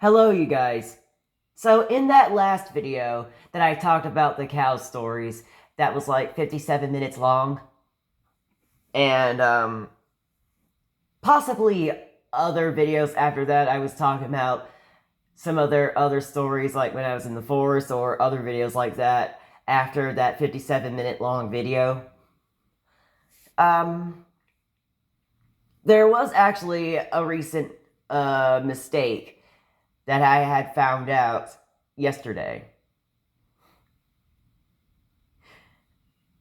Hello, you guys. So, in that last video that I talked about the cow stories, that was like 57 minutes long, and possibly other videos after that, I was talking about some other stories, like when I was in the forest, or other videos like that after that 57-minute long video. Um, there was actually a recent mistake that I had found out yesterday.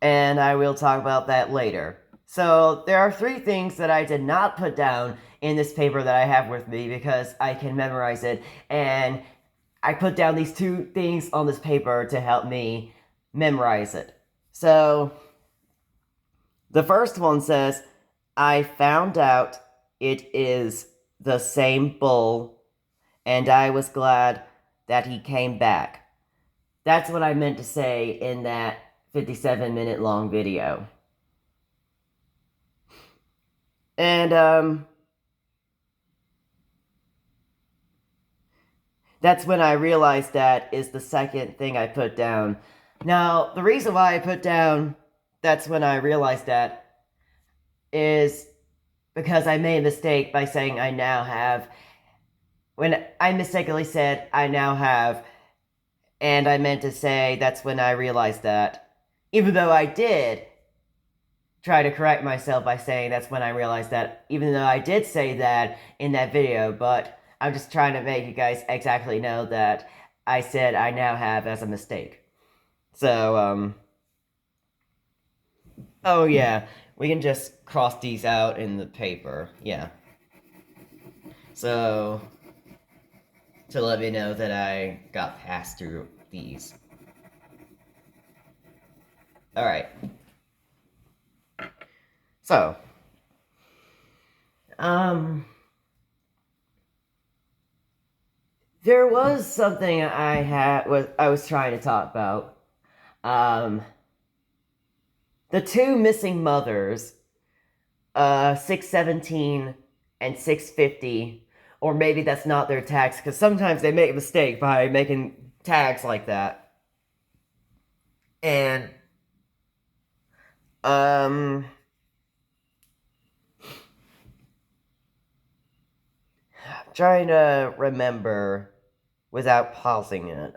And I will talk about that later. So, there are three things that I did not put down in this paper that I have with me because I can memorize it, and I put down these two things on this paper to help me memorize it. So, the first one says, I found out it is the same bull, and I was glad that he came back. That's what I meant to say in that 57-minute long video. And that's when I realized that is the second thing I put down. Now, the reason why I put down that's when I realized that is because I made a mistake by saying I now have, when I mistakenly said I now have, and I meant to say that's when I realized that. Even though I did try to correct myself by saying that's when I realized that, even though I did say that in that video, but I'm just trying to make you guys exactly know that I said I now have as a mistake. So, oh yeah, we can just cross these out in the paper, yeah. So, to let me know that I got passed through these. Alright. So, um, there was something I was trying to talk about. Um, the two missing mothers, 617 and 650, or maybe that's not their tags, because sometimes they make a mistake by making tags like that. And, um, I'm trying to remember without pausing it.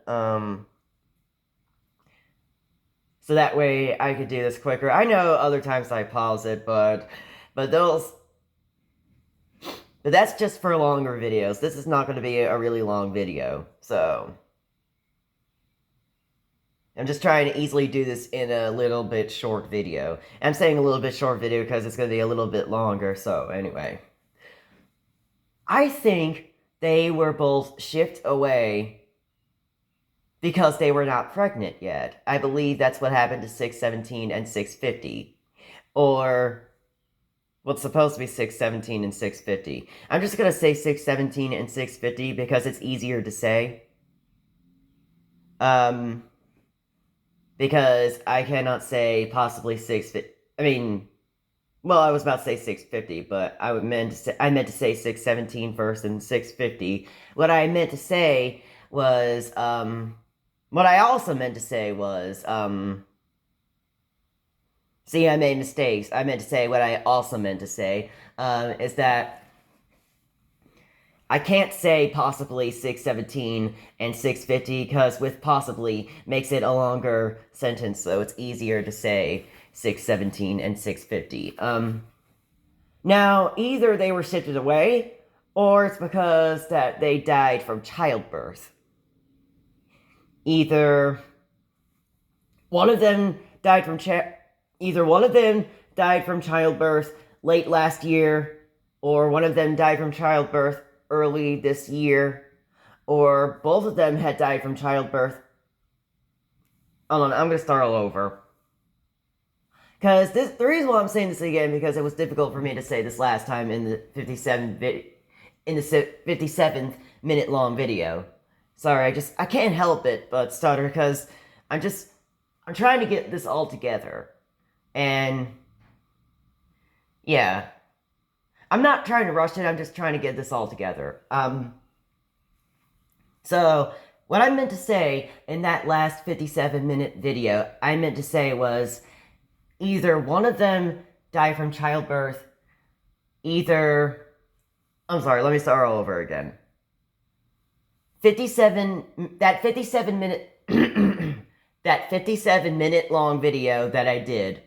So that way I could do this quicker. I know other times I pause it, but those but that's just for longer videos. This is not going to be a really long video. So I'm just trying to easily do this in a little bit short video. I'm saying a little bit short video because it's going to be a little bit longer. So anyway, I think they were both shipped away because they were not pregnant yet. I believe that's what happened to 617 and 650. Or what's supposed to be 617 and 650. I'm just going to say 617 and 650 because it's easier to say. Because I cannot say possibly 650. I mean, well, I was about to say 650, but I meant to say 617 first and 650. What I meant to say was, what I also meant to say was, see, I made mistakes. I meant to say what I also meant to say, is that I can't say possibly 617 and 650 because with possibly makes it a longer sentence, so it's easier to say 617 and 650. Now, either they were shifted away, or it's because that they died from childbirth. Either one of them died from either one of them died from childbirth late last year, or one of them died from childbirth early this year, or both of them had died from childbirth. Hold on, I'm gonna start all over. Because the reason why I'm saying this again, because it was difficult for me to say this last time in the 57th minute long video. Sorry, I can't help it but stutter because I'm trying to get this all together. And yeah, I'm not trying to rush it, I'm just trying to get this all together. So, what I meant to say in that last 57-minute video, I meant to say was either one of them died from childbirth, either... I'm sorry, let me start all over again. 57 minute that 57-minute long video that I did,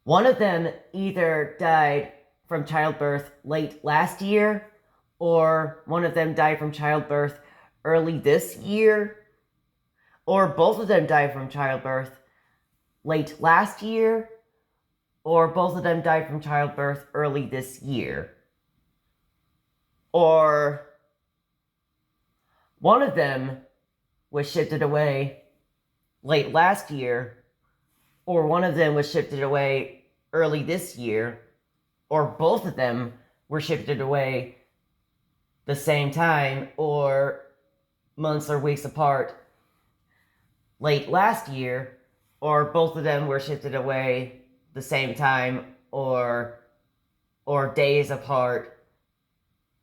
one of them either died from childbirth late last year, or one of them died from childbirth early this year, or both of them died from childbirth late last year, or both of them died from childbirth early this year. Or one of them was shifted away late last year, or one of them was shifted away early this year, or both of them were shifted away the same time, or months or weeks apart late last year, or both of them were shifted away the same time, or days apart,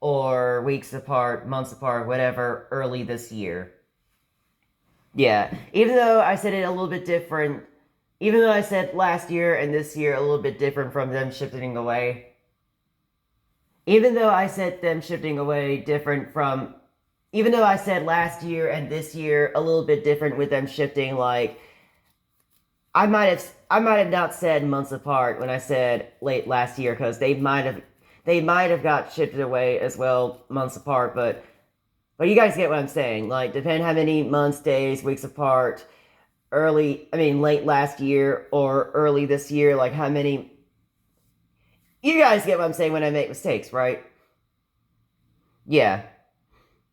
or weeks apart, months apart, whatever, early this year. Yeah, even though I said it a little bit different, even though I said last year and this year a little bit different from them shifting away, even though I said them shifting away different from, even though I said last year and this year a little bit different with them shifting, like, I might have not said months apart when I said late last year, because they might have got shifted away as well months apart, but you guys get what I'm saying. Like, depending how many months, days, weeks apart, late last year or early this year, like how many... You guys get what I'm saying when I make mistakes, right? Yeah.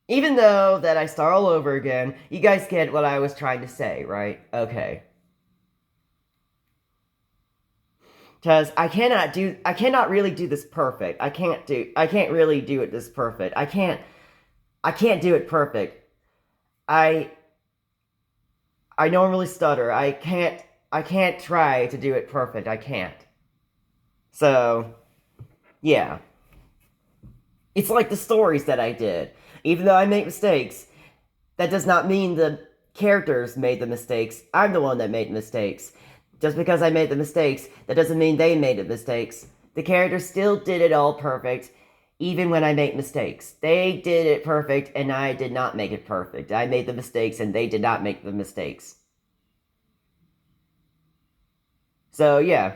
Even though that I start all over again, you guys get what I was trying to say, right? Okay. Because I cannot really do this perfect. I can't really do it this perfect. I can't do it perfect. I normally stutter. I can't try to do it perfect. I can't. So, yeah. It's like the stories that I did. Even though I make mistakes, that does not mean the characters made the mistakes. I'm the one that made mistakes. Just because I made the mistakes, that doesn't mean they made the mistakes. The characters still did it all perfect, even when I make mistakes. They did it perfect, and I did not make it perfect. I made the mistakes, and they did not make the mistakes. So, yeah.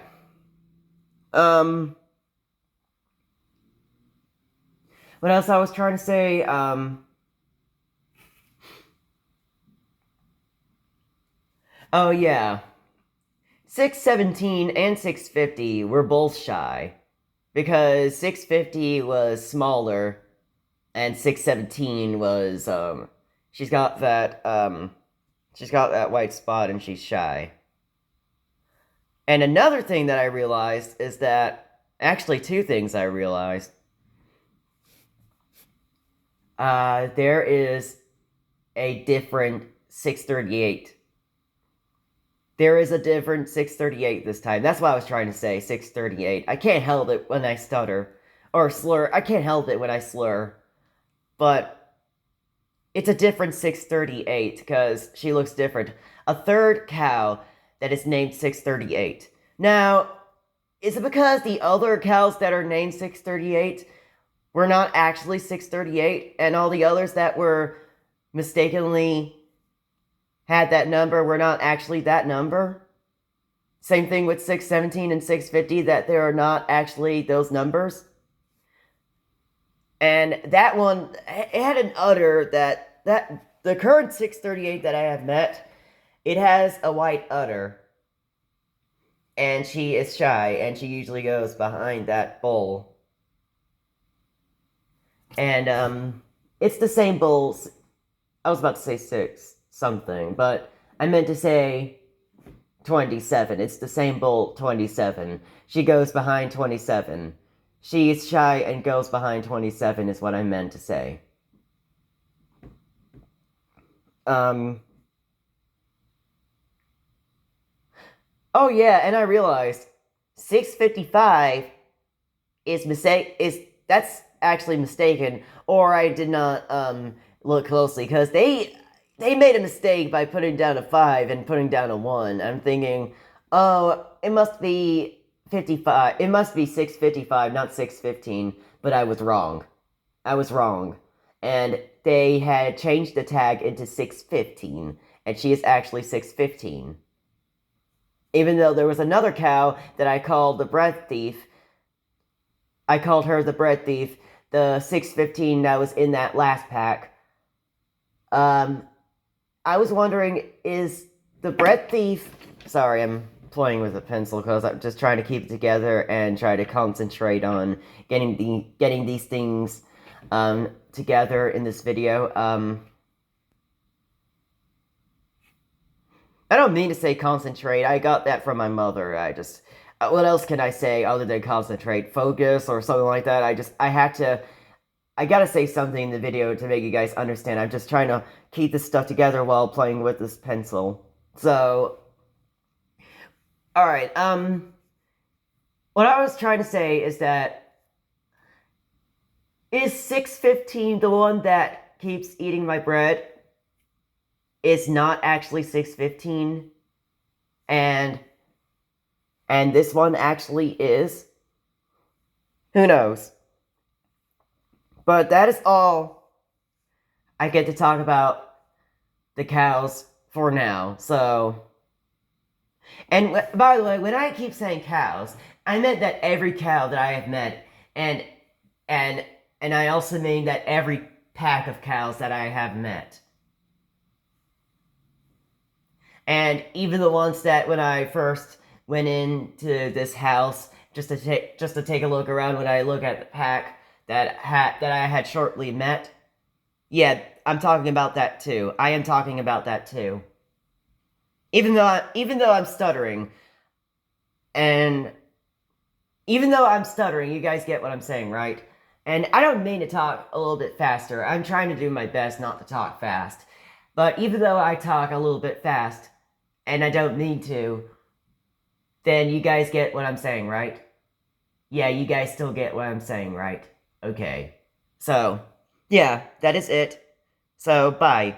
What else I was trying to say? Oh, yeah. 617 and 650 were both shy, because 650 was smaller, and 617 was, she's got that white spot, and she's shy. And another thing that I realized is that, actually two things I realized. There is a different 638. There is a different 638 this time. That's what I was trying to say, 638. I can't help it when I stutter. Or slur. I can't help it when I slur. But it's a different 638, because she looks different. A third cow that is named 638. Now, is it because the other cows that are named 638 were not actually 638, and all the others that were mistakenly had that number were not actually that number? Same thing with 617 and 650, that they are not actually those numbers. And that one, it had an udder that the current 638 that I have met, it has a white udder. And she is shy, and she usually goes behind that bowl. And, it's the same bowls. I was about to say 6 something, but I meant to say 27. It's the same bowl, 27. She goes behind 27. She is shy and goes behind 27 is what I meant to say. Oh yeah, and I realized 655 is actually mistaken, or I did not look closely, because they made a mistake by putting down a 5 and putting down a 1. I'm thinking, oh, it must be 55. It must be 655, not 615. But I was wrong. I was wrong. And they had changed the tag into 615, and she is actually 615. Even though there was another cow that I called the bread thief, I called her the bread thief, the 615 that was in that last pack. I was wondering, is the bread thief... Sorry, I'm playing with a pencil because I'm just trying to keep it together and try to concentrate on getting these things together in this video. I don't mean to say concentrate. I got that from my mother. I just... what else can I say other than concentrate? Focus or something like that? I gotta say something in the video to make you guys understand. I'm just trying to keep this stuff together while playing with this pencil. So... Alright, what I was trying to say is that... Is 615 the one that keeps eating my bread? It's not actually 615. And this one actually is. Who knows? But that is all I get to talk about the cows for now. So, and by the way, when I keep saying cows, I meant that every cow that I have met, and I also mean that every pack of cows that I have met. And even the ones that when I first went into this house just to take a look around, when I look at the pack that I had shortly met. Yeah, I'm talking about that too. I am talking about that too. Even though I'm stuttering, and even though I'm stuttering, you guys get what I'm saying, right? And I don't mean to talk a little bit faster. I'm trying to do my best not to talk fast. But even though I talk a little bit fast, and I don't mean to, then you guys get what I'm saying, right? Yeah, you guys still get what I'm saying, right? Okay. So, yeah, that is it. So, bye.